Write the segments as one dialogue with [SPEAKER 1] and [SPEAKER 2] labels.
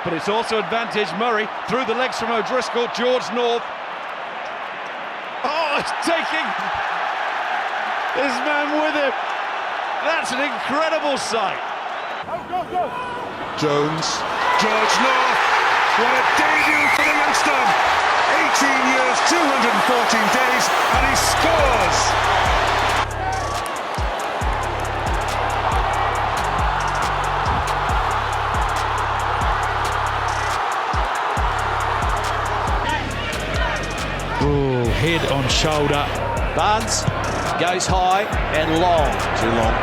[SPEAKER 1] but it's also advantage Murray through the legs from O'Driscoll. George North. Oh, it's taking his man with him. That's an incredible sight.
[SPEAKER 2] Go. Jones, George North. What a debut for the youngster. 18 years, 214 days, and he scores.
[SPEAKER 1] Oh, head on shoulder.
[SPEAKER 3] Barnes goes high and long. Too long.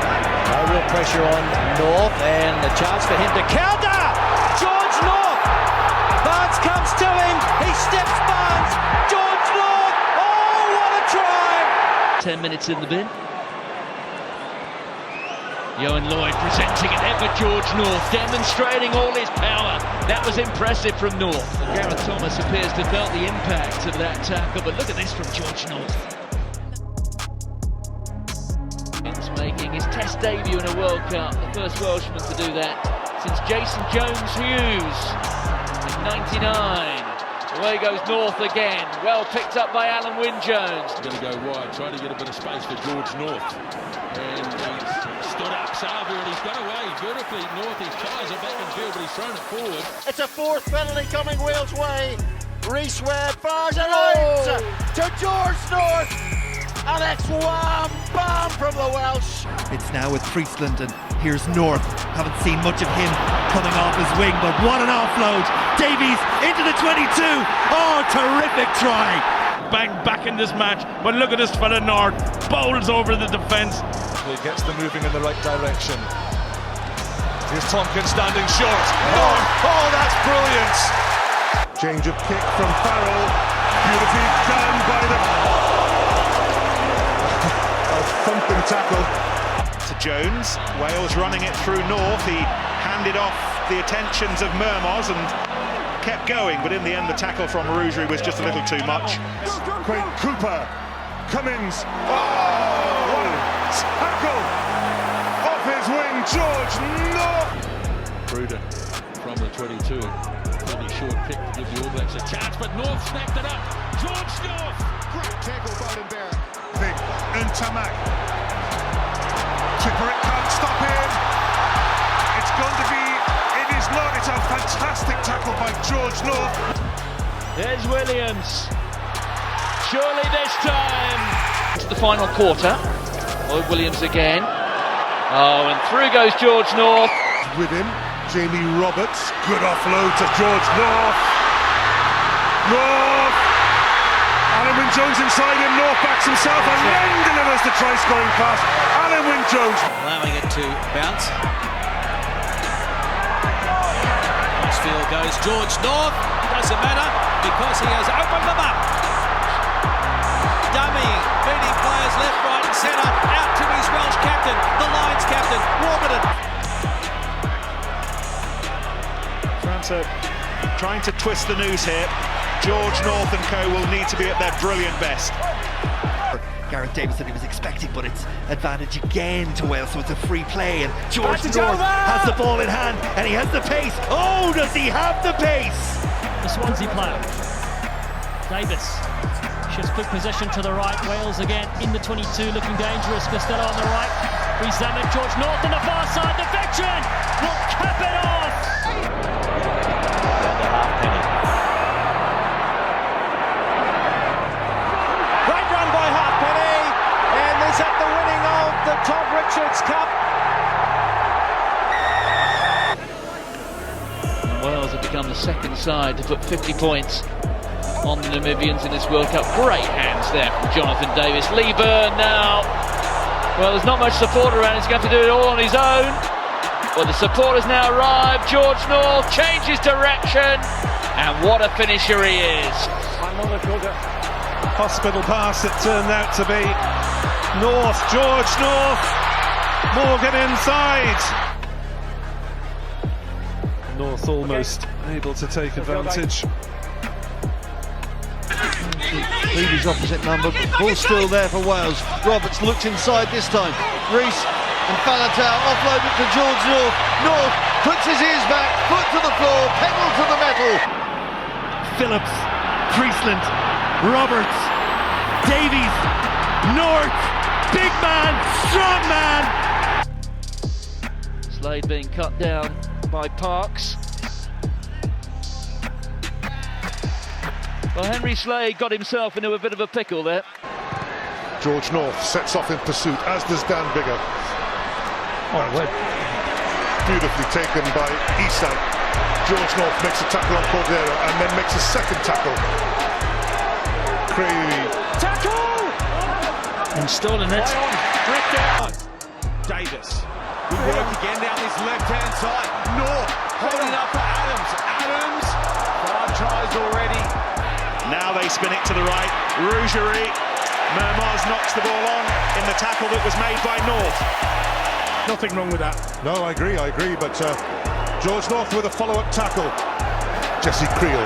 [SPEAKER 3] No real pressure on North, and a chance for him to counter. George North. Barnes comes to him. He steps Barnes. George North. Oh, what a try!
[SPEAKER 4] 10 minutes in the bin. Johan Lloyd presenting it there for George North, demonstrating all his power. That was impressive from North. Gareth Thomas appears to have felt the impact of that tackle, but look at this from George North. He's making his test debut in a World Cup, the first Welshman to do that since Jason Jones-Hughes in '99. Away goes North again, well picked up by Alan Wynne-Jones.
[SPEAKER 5] Going to go wide, trying to get a bit of space for George North. And he's stood up Sarver and he's got away beautifully. North, his tries are back in field, but he's thrown it forward.
[SPEAKER 6] It's a fourth penalty coming Wales' way. Reece Webb fires it out to George North. And it's wham bam from the Welsh.
[SPEAKER 7] It's now with Priestland, and here's North. Haven't seen much of him coming off his wing, but what an offload. Davies into the 22. Oh, terrific try.
[SPEAKER 1] Bang back in this match, but look at this fella North. Bowls over the defence.
[SPEAKER 2] He gets them moving in the right direction. Here's Tompkins standing short. Oh, that's brilliant. Change of kick from Farrell. Beautifully done by the... A thumping tackle.
[SPEAKER 8] To Jones. Wales running it through North. He handed off the attentions of Mermoz and kept going, but in the end the tackle from Rougerie was just a little too much.
[SPEAKER 2] Craig Cooper. Cummins. Oh, what a tackle! Off his wing, George North.
[SPEAKER 5] Forde from the 22. Pretty short kick to give the All Blacks a chance, but North snapped it up. George North.
[SPEAKER 2] Great tackle by him there. Big Ntamak. Tipperick can't stop him. It's going to be. It is not. It's a fantastic tackle by George North.
[SPEAKER 4] There's Williams. Surely this time. To the final quarter. Lloyd Williams again. Oh, and through goes George North.
[SPEAKER 2] With him, Jamie Roberts. Good offload to George North. North. Alan Wynne-Jones inside him. North backs himself and then delivers the try-scoring pass. Alan Wynne-Jones.
[SPEAKER 3] Allowing it to bounce. Field goes George North. Doesn't matter because he has opened them up. Dummying, feeding players left, right and centre. Out to his Welsh captain, the Lions captain, Warburton.
[SPEAKER 8] France are trying to twist the noose here. George North and co will need to be at their brilliant best.
[SPEAKER 7] Gareth Davis said he was expecting, but it's advantage again to Wales, so it's a free play, and George North has the ball in hand, and he has the pace. Oh, does he have the pace?
[SPEAKER 9] The Swansea player, Davis, shifts quick position to the right. Wales again in the 22, looking dangerous. Costello on the right. Examined George North on the far side. The veteran will cap it off.
[SPEAKER 3] Great run by Halfpenny, and is that the winning of the Todd Richards Cup?
[SPEAKER 4] And Wales have become the second side to put 50 points on the Namibians in this World Cup. Great hands there from Jonathan Davis. Lee Byrne now. Well, there's not much support around. He's going to have to do it all on his own. Well, the support has now arrived. George North changes direction. And what a finisher he is.
[SPEAKER 2] Hospital pass it turned out to be. North, George North. Morgan inside. North almost able to take advantage.
[SPEAKER 6] Levy's opposite number, but ball still there for Wales. Roberts looks inside this time. Reece and Falatau offload it to George North. North puts his ears back, foot to the floor, pedal to
[SPEAKER 8] tackle.
[SPEAKER 7] Phillips, Priestland, Roberts, Davies, North, big man, strong man.
[SPEAKER 4] Slade being cut down by Parks. Well, Henry Slade got himself into a bit of a pickle there.
[SPEAKER 2] George North sets off in pursuit, as does Dan Biggar. Beautifully taken by Isak. George North makes a tackle on Forde and then makes a second tackle. Crazy.
[SPEAKER 9] Tackle! And stolen it.
[SPEAKER 1] Ripped out. Davis. Good work again down this left-hand side. North holding up for Adams. Adams. 5 tries already.
[SPEAKER 8] Now they spin it to the right. Rougerie. Mermoz knocks the ball on in the tackle that was made by North.
[SPEAKER 2] Nothing wrong with that. No, I agree, but George North with a follow-up tackle. Jesse Creel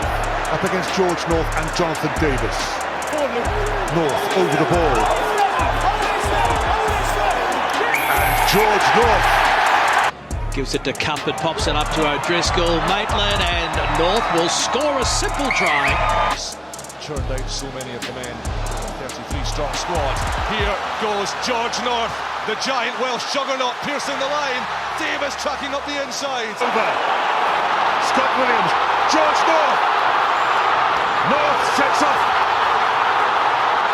[SPEAKER 2] up against George North and Jonathan Davis. North over the ball. And George North
[SPEAKER 3] Gives it to Cup, it pops it up to O'Driscoll. Maitland and North will score a simple try.
[SPEAKER 2] Churned out so many of the men. 33-strong squad. Here goes George North, the giant Welsh juggernaut piercing the line. Davis tracking up the inside. Over. Scott Williams. George North. North sets off.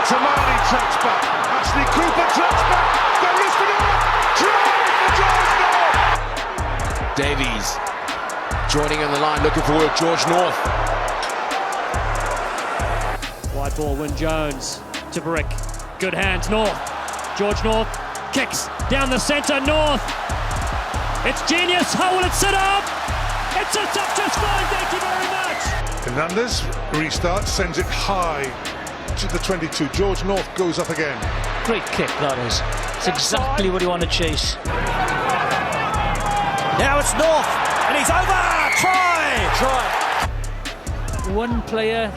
[SPEAKER 2] Tamani tracks back. Ashley Cooper tracks back. There is the goal. Try for George North.
[SPEAKER 10] Davies joining on the line, looking for work. George North.
[SPEAKER 9] Wide ball, Wyn Jones to Brick. Good hands, North. George North kicks down the centre, North. It's genius. How will it sit up? It sits up just fine, thank you very much.
[SPEAKER 2] Hernandez restarts, sends it high to the 22. George North goes up again.
[SPEAKER 9] Great kick, that is. It's exactly what you want to chase.
[SPEAKER 3] Now it's North, and he's over! Try!
[SPEAKER 9] One player.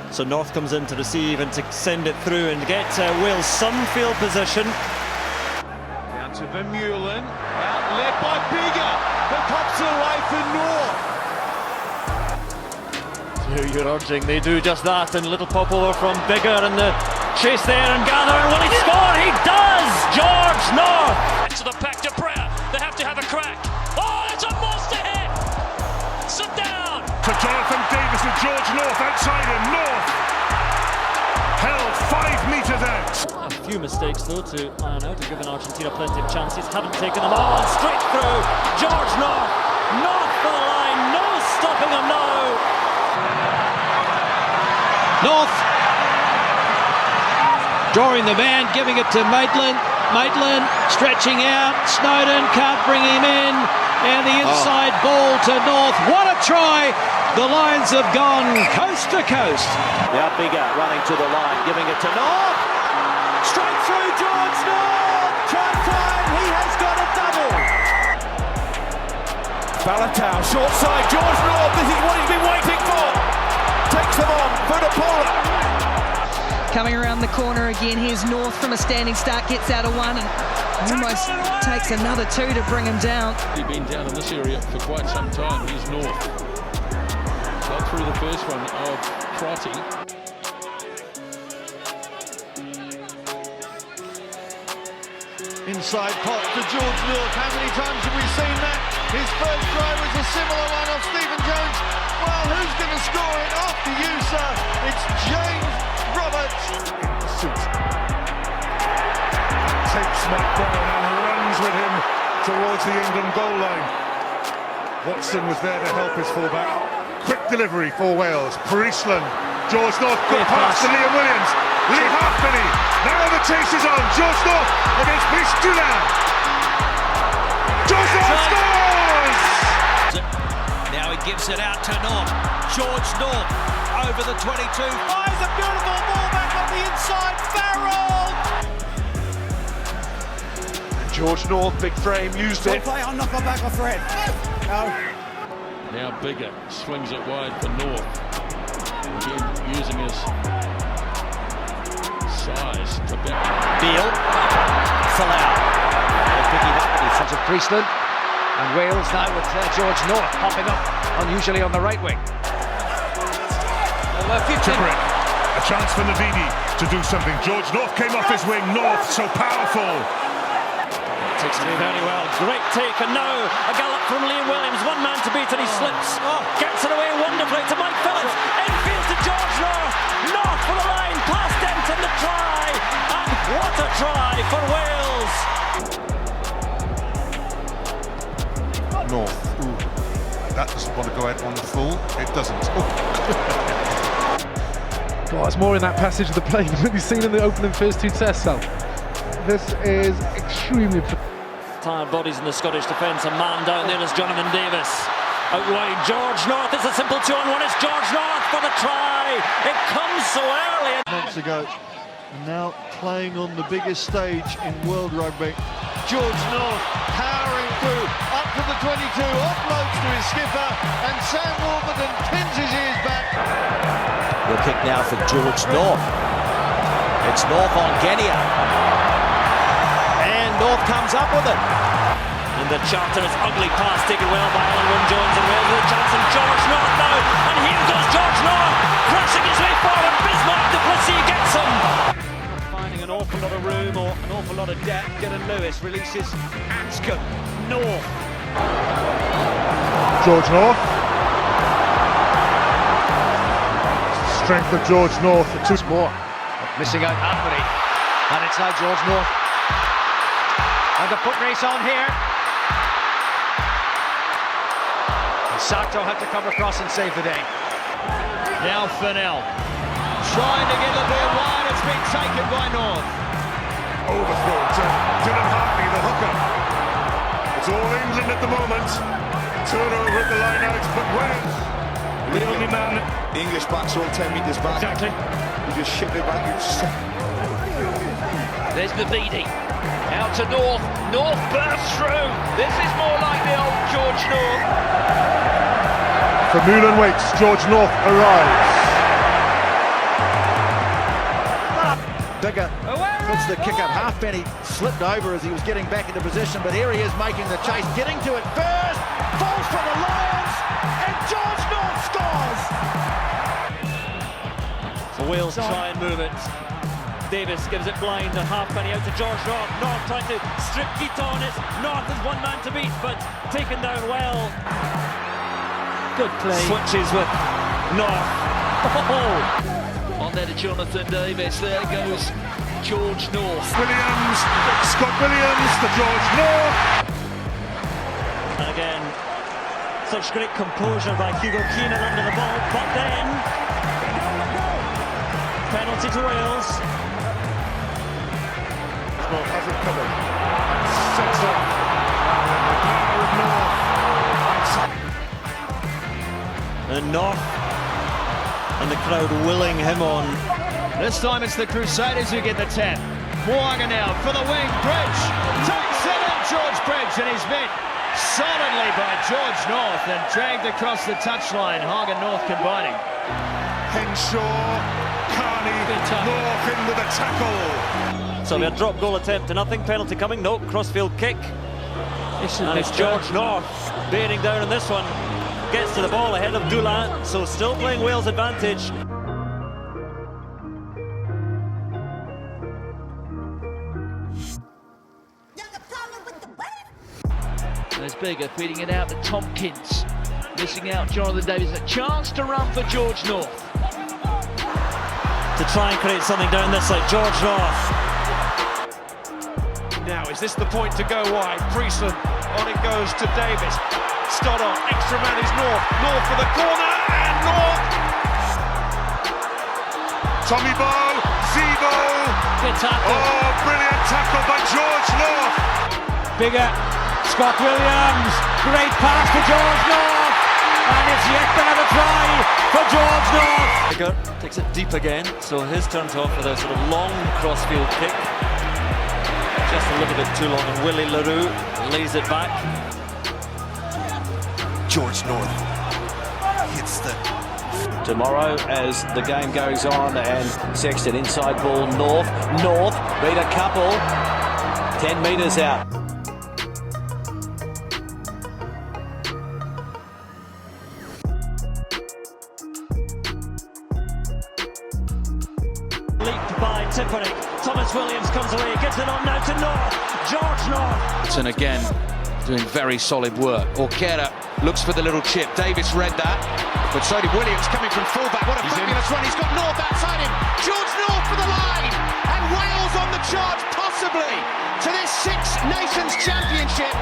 [SPEAKER 11] So North comes in to receive and to send it through and get Wales some field position.
[SPEAKER 1] Down to Vermeulen, outlet by Biggar, who pops it away for North.
[SPEAKER 3] You're urging they do just that, and little pop-over from Biggar and the chase there and gather, and will he score? He does! George North!
[SPEAKER 9] To the pack to Prayer. They have to have a crack. Oh, it's a monster hit! Sit down!
[SPEAKER 2] To Jonathan Davis with George North outside him. North held 5 metres out.
[SPEAKER 9] A few mistakes though to iron out, given Argentina plenty of chances. Haven't taken them all. Straight through. George North. North for the line. No stopping him now.
[SPEAKER 3] North drawing the man, giving it to Maitland. Maitland stretching out. Snowden can't bring him in. And the inside ball to North. What a try! The Lions have gone coast to coast.
[SPEAKER 6] Now Biggar running to the line, giving it to North. Straight through George North. Try time. He has got a double. Falatau, short side. George North. This is what he's been waiting for. Takes them on. Forde.
[SPEAKER 12] Coming around the corner again, here's North from a standing start, gets out of one and almost takes another 2 to bring him down.
[SPEAKER 5] He's been down in this area for quite some time. He's North. Got through the first one of Crotty.
[SPEAKER 1] Inside pop to George North. How many times have we seen that? His first try was a similar one off Stephen Jones. Well, who's going to score it? After you, sir. It's James Roberts.
[SPEAKER 2] Takes Mike Brown and runs with him towards the England goal line. Watson was there to help his fullback. Quick delivery for Wales. Priestland. George North, good pass to Liam Williams. Lee Halfpenny. Now the chase is on. George North against Priestland. George North scores!
[SPEAKER 3] Now he gives it out to North. George North over the 22. Fires a beautiful ball back on the inside. Farrell!
[SPEAKER 1] George North, big frame, used it.
[SPEAKER 6] I'll knock her back off red.
[SPEAKER 5] Now Biggar swings it wide for North. Again, using his size to back.
[SPEAKER 3] Beale. Folau. Picking up in front of Priestland. And Wales now with George North popping up unusually on the right wing.
[SPEAKER 2] Tipperick, a chance for Navidi to do something. George North came off his wing. North so powerful.
[SPEAKER 11] Takes it very well. Great take, and now a gallop from Liam Williams. One man to beat, and he slips. Gets it away wonderfully to Mike Phillips. Infield to George North. North for the line, past Denton the try, and what a try for Wales.
[SPEAKER 2] North. Ooh. That doesn't want to go out on the full. It doesn't.
[SPEAKER 13] Oh, it's more in that passage of the play than we've seen in the opening first two tests. So this is extremely.
[SPEAKER 11] Tired bodies in the Scottish defence. A man down there is Jonathan Davis. Out wide, George North. It's a simple 2-on-1. It's George North for the try. It comes so early.
[SPEAKER 1] Months ago, now playing on the biggest stage in World Rugby. George North powering through, up to the 22, offloads to his skipper, and Sam Warburton pins his ears back.
[SPEAKER 3] The kick now for George North. It's North on Genia. And North comes up with it.
[SPEAKER 11] And the charter is ugly pass taken well by Alan Wynne-Jones, and Wales with a chance, and George North now. And here goes George North, crashing his way forward. Bismarck du Plessis gets him. Finding an awful lot of room or an awful lot of depth. Dylan Lewis releases Anscombe. North.
[SPEAKER 2] George North. Strength of George North for two more.
[SPEAKER 3] Missing out Anthony. And it's now George North. And the foot race on here. And Sato had to come across and save the day.
[SPEAKER 4] Now Fennell trying to get the ball wide. It's been taken by North.
[SPEAKER 2] Overthrow to Dylan Hartley, the hooker. It's all England at the moment. Turnover at the line out, but Wales. The only man.
[SPEAKER 10] English backs are all 10 metres back.
[SPEAKER 2] Exactly.
[SPEAKER 10] You just ship it back.
[SPEAKER 4] There's Navidi. Out to North. North bursts through. This is more like the old George North.
[SPEAKER 2] For Moulin waits, George North arrives.
[SPEAKER 6] Bigger puts the kick up halfpenny, slipped over as he was getting back into position, but here he is making the chase, getting to it first, falls for the Lions, and George North scores!
[SPEAKER 11] So Wales try and move it. Davis gives it blind, and halfpenny out to George North. North trying to strip Keaton on it. North is one man to beat, but taken down well. Good play. Switches with North. Oh.
[SPEAKER 4] On there to Jonathan Davis. There goes George North.
[SPEAKER 2] Williams, Scott Williams to George North.
[SPEAKER 11] And again, such great composure by Hugo Keenan under the ball, but then penalty to Wales.
[SPEAKER 2] North has recovered. Sets up.
[SPEAKER 11] And North and the crowd willing him on.
[SPEAKER 4] This time it's the Crusaders who get the 10. Moanga now for the wing. Bridge takes it in. George Bridge, and he's met solidly by George North and dragged across the touchline. Hagen North combining.
[SPEAKER 2] Henshaw, Carney, North in with a tackle.
[SPEAKER 11] So we had drop goal attempt to nothing. Penalty coming. No, crossfield kick. And it's George North bearing down on this one. Gets to the ball ahead of Dulin, so still playing Wales' advantage.
[SPEAKER 4] There's Bigger feeding it out to Tompkins. Missing out Jonathan Davis. A chance to run for George North.
[SPEAKER 11] To try and create something down this side, George North.
[SPEAKER 2] Now, is this the point to go wide? Priestland, on it goes to Davis. Stoddart, extra man is North. North for the corner, and North. Tommy Bowe, Zebo.
[SPEAKER 4] Good tackle.
[SPEAKER 2] Oh, brilliant tackle by George North.
[SPEAKER 3] Bigger, Scott Williams, great pass to George North, and it's yet another try for George North.
[SPEAKER 11] Bigger takes it deep again, so his turns off with a sort of long crossfield kick. Just a little bit too long, and Willie LaRue lays it back.
[SPEAKER 7] George North hits the...
[SPEAKER 3] Tomorrow as the game goes on, and Sexton inside ball, North beat a couple, 10 metres out.
[SPEAKER 11] Leaped by Tiffany. Thomas Williams comes away, gets it on now to North. George North.
[SPEAKER 3] And again, doing very solid work. Orquera looks for the little chip. Davis read that, but so did Williams coming from fullback. What a fabulous run. He's got North outside him. George North for the line. And Wales on the charge, possibly, to this Six Nations Championship.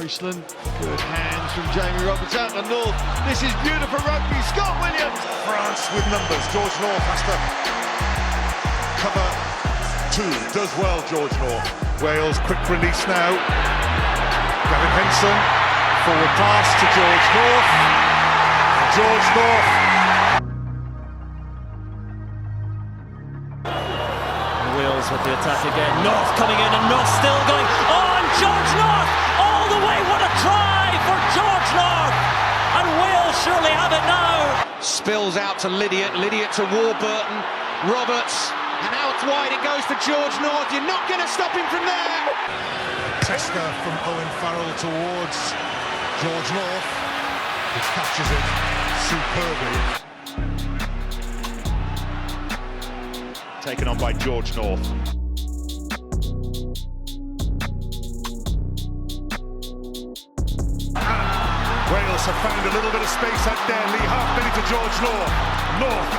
[SPEAKER 1] Priestland, good hands from Jamie Roberts out to North. This is beautiful rugby. Scott Williams.
[SPEAKER 2] France with numbers. George North has to cover two. Does well, George North. Wales, quick release now. Gavin Henson, forward pass to George North. And George North.
[SPEAKER 11] Wales with the attack again. North coming in and North still going on. George North all the way. What a try for George North. And Wales surely have it now.
[SPEAKER 3] Spills out to Lydiate. Lydiate to Warburton. Roberts. And out wide it goes to George North. You're not going to stop him from there.
[SPEAKER 2] Tesker from Owen Farrell towards George North. He catches it superbly. Taken on by George North. Wales have found a little bit of space out there. Lee half-penny to George North. North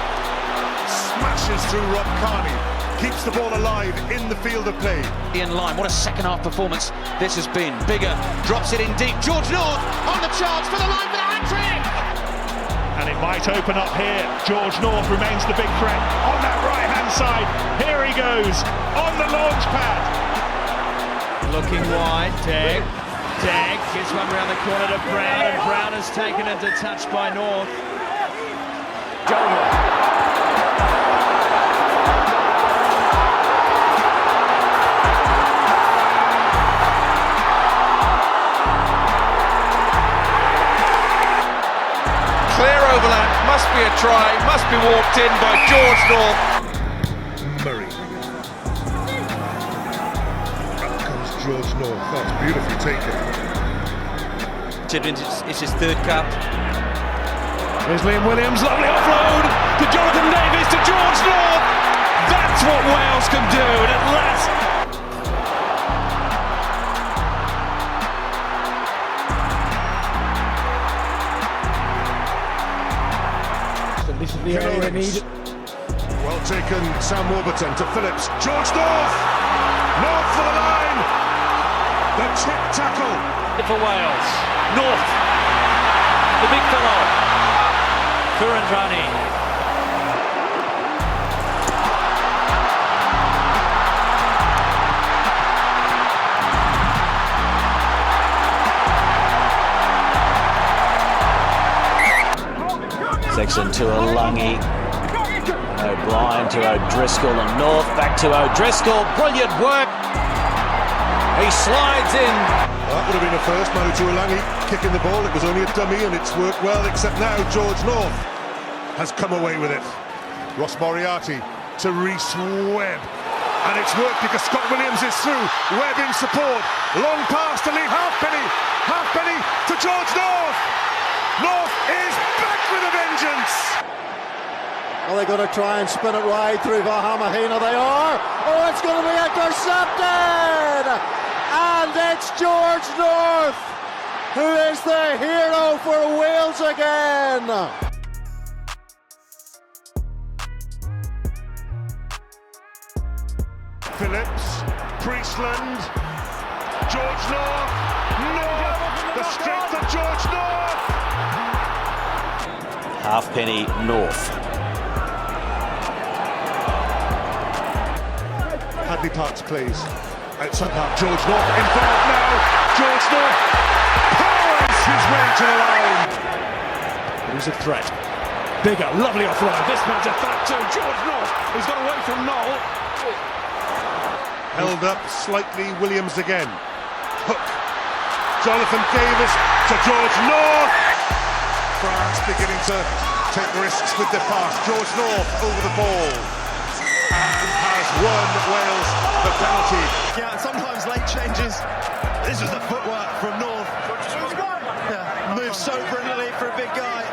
[SPEAKER 2] smashes through Rob Carney. Keeps the ball alive in the field of play.
[SPEAKER 3] In line, what a second half performance this has been. Bigger, drops it in deep. George North on the charge for the line for the hat-trick.
[SPEAKER 8] And it might open up here. George North remains the big threat on that right-hand side. Here he goes on the launch pad.
[SPEAKER 4] Looking wide, Tagg gets one round the corner to Brown, and Brown has taken it to touch by North. Goal.
[SPEAKER 10] Clear overlap, must be a try, must be walked in by George North.
[SPEAKER 2] Murray. Up comes George North. That's beautifully taken.
[SPEAKER 11] Tidwin, it's his third cap.
[SPEAKER 5] Here's Liam Williams, lovely offload to Jonathan Davis to George North. That's what Wales can do, and at last.
[SPEAKER 13] This is the area they need.
[SPEAKER 2] Well taken, Sam Warburton to Phillips. George North! North for the line! The chip tackle!
[SPEAKER 11] For Wales. North. The big fellow. Kurandrani.
[SPEAKER 3] Sexton to Alungi. O'Brien to O'Driscoll, and North back to O'Driscoll. Brilliant work. He slides in.
[SPEAKER 2] That would have been a first. Manu Tuolangi kicking the ball. It was only a dummy and it's worked well, except now George North has come away with it. Ross Moriarty to Rhys Webb. And it's worked because Scott Williams is through. Webb in support. Long pass to Lee Halfpenny. Halfpenny to George North. North is back with a vengeance.
[SPEAKER 6] Well, they're going to try and spin it wide through Vahamahina. They are. Oh, it's going to be intercepted. And it's George North who is the hero for Wales again.
[SPEAKER 2] Phillips, Priestland, George North, the strength of George North.
[SPEAKER 3] Halfpenny, North.
[SPEAKER 2] Hadley Parks plays outside park. George North involved now. George North powers his way to the line.
[SPEAKER 5] He's a threat. Bigger, lovely offload. This man's a back to George North. He's got away from Noel.
[SPEAKER 2] Held up slightly, Williams again. Hook. Jonathan Davis to George North. France beginning to take risks with the pass. George North over the ball. And has won Wales the penalty.
[SPEAKER 7] Yeah, sometimes late changes. This was the footwork from North. Yeah, moves so brilliantly for a big guy.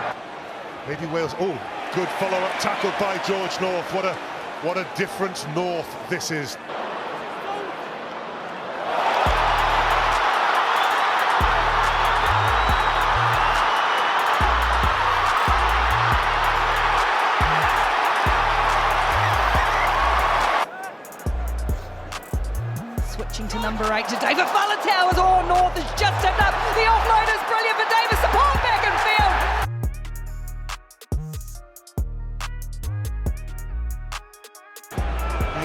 [SPEAKER 2] Maybe Wales. Oh, Good follow-up tackle by George North. What a difference North this is.
[SPEAKER 12] Switching to number 8 to David Falatau. Oh, North has just stepped up. The offload is brilliant for Davis. Support back in field.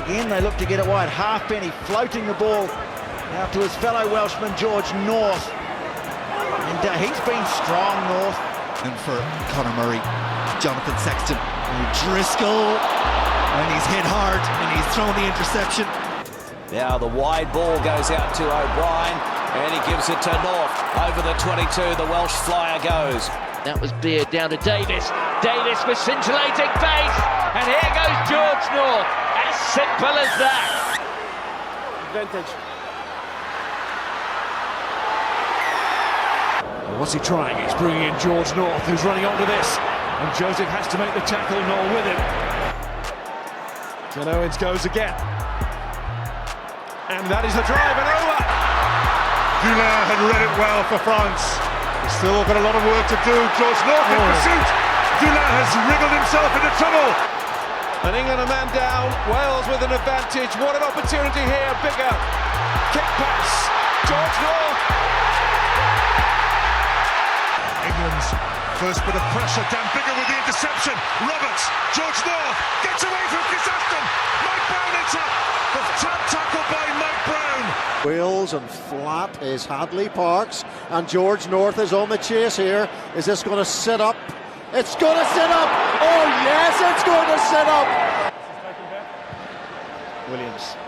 [SPEAKER 6] Again, they look to get it wide. Halfpenny floating the ball out to his fellow Welshman, George North. And he's been strong, North.
[SPEAKER 7] And for Conor Murray, Jonathan Sexton, Driscoll, and he's hit hard, and he's thrown the interception.
[SPEAKER 3] Now the wide ball goes out to O'Brien, and he gives it to North. Over the 22, the Welsh flyer goes.
[SPEAKER 4] That was Beard down to Davis. Davis with scintillating pace. And here goes George North. As simple as that.
[SPEAKER 14] Advantage.
[SPEAKER 2] What's he trying? He's bringing in George North, who's running onto this. And Joseph has to make the tackle, Noel with him. John Owens goes again. And that is the drive and over. Dulain had read it well for France. He's still got a lot of work to do. George North in pursuit. Dulain has wriggled himself into trouble. And England a man down. Wales with an advantage. What an opportunity here. Bigger kick pass. George North. England's first bit of pressure. Dan Bigger with the interception. Roberts. George North gets away from Kisaston. Mike Brown hits it. The tap tackle by Mike Brown.
[SPEAKER 1] Wheels and flat is Hadley Parks, and George North is on the chase here. Is this going to sit up? It's going to sit up! Oh yes, it's going to sit up!
[SPEAKER 3] Williams.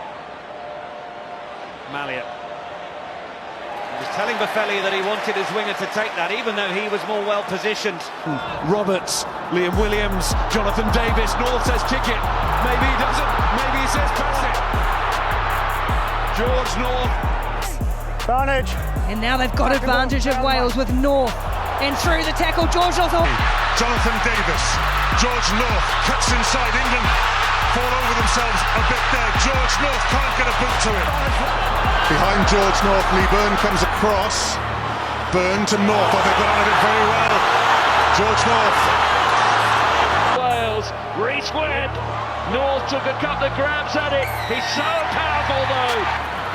[SPEAKER 3] Malliot. He was telling Boffelli that he wanted his winger to take that, even though he was more well positioned.
[SPEAKER 2] Roberts, Liam Williams, Jonathan Davis. North says kick it. Maybe he doesn't. Maybe he says pass it. George North.
[SPEAKER 14] Advantage.
[SPEAKER 12] And now they've got advantage of Wales with North. And through the tackle, George North.
[SPEAKER 2] Jonathan Davis. George North cuts inside. England fall over themselves a bit there. George North can't get a boot to him. Behind George North, Lee Byrne comes across. Byrne to North. Oh, they got out of it very well. George North.
[SPEAKER 4] Wales, Reece Webb. North took a couple of grabs at it. He's so powerful though.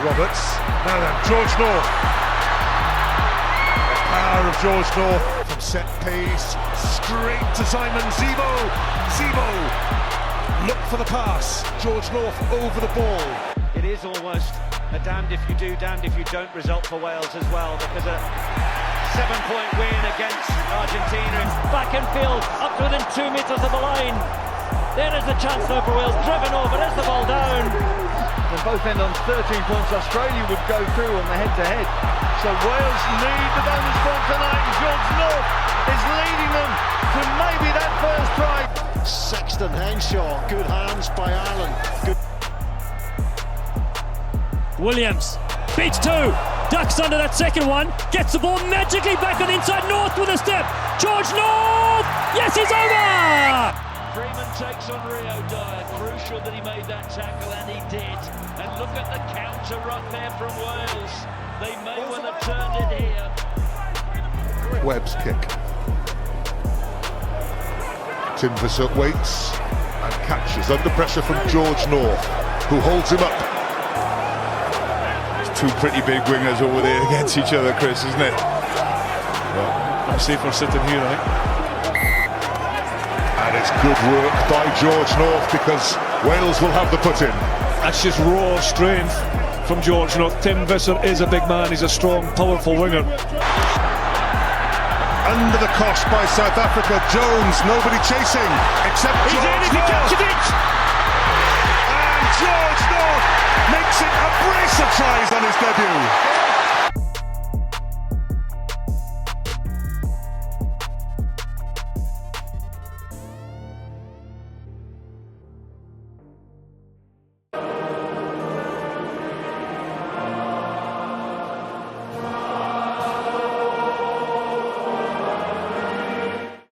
[SPEAKER 2] Roberts. Now then, George North. The power of George North from set piece straight to Simon Zebo. Zebo. Look for the pass. George North over the ball.
[SPEAKER 3] It is almost a damned if you do, damned if you don't result for Wales as well, because a 7-point win against Argentina.
[SPEAKER 9] Back in field, up to within 2 meters of the line. There is a chance though for Wales, driven over, there's the ball down.
[SPEAKER 1] They both end on 13 points. Australia would go through on the head-to-head. So Wales need the bonus point tonight, and George North is leading them to maybe that first try. Sexton, Henshaw, good hands by Ireland. Good.
[SPEAKER 9] Williams beats two, ducks under that second one, gets the ball magically back on the inside. North with a step. George North, yes, he's over.
[SPEAKER 4] Freeman takes on Rio Dyer. Crucial that he made that tackle, and he did. And look at the counter right there from Wales. They may well have turned it here.
[SPEAKER 2] Webb's kick. Tim Bissett waits and catches under pressure from George North, who holds him up.
[SPEAKER 15] It's two pretty big wingers over there against each other, Chris, isn't it? Well, I'm safer sitting here, right?
[SPEAKER 2] And it's good work by George North, because Wales will have the put-in.
[SPEAKER 15] That's just raw strength from George North. Tim Bissett is a big man. He's a strong, powerful winger.
[SPEAKER 2] Under the cosh by South Africa. Jones, nobody chasing except George North.
[SPEAKER 9] He captured it.
[SPEAKER 2] And George North makes it a brace of tries on his debut.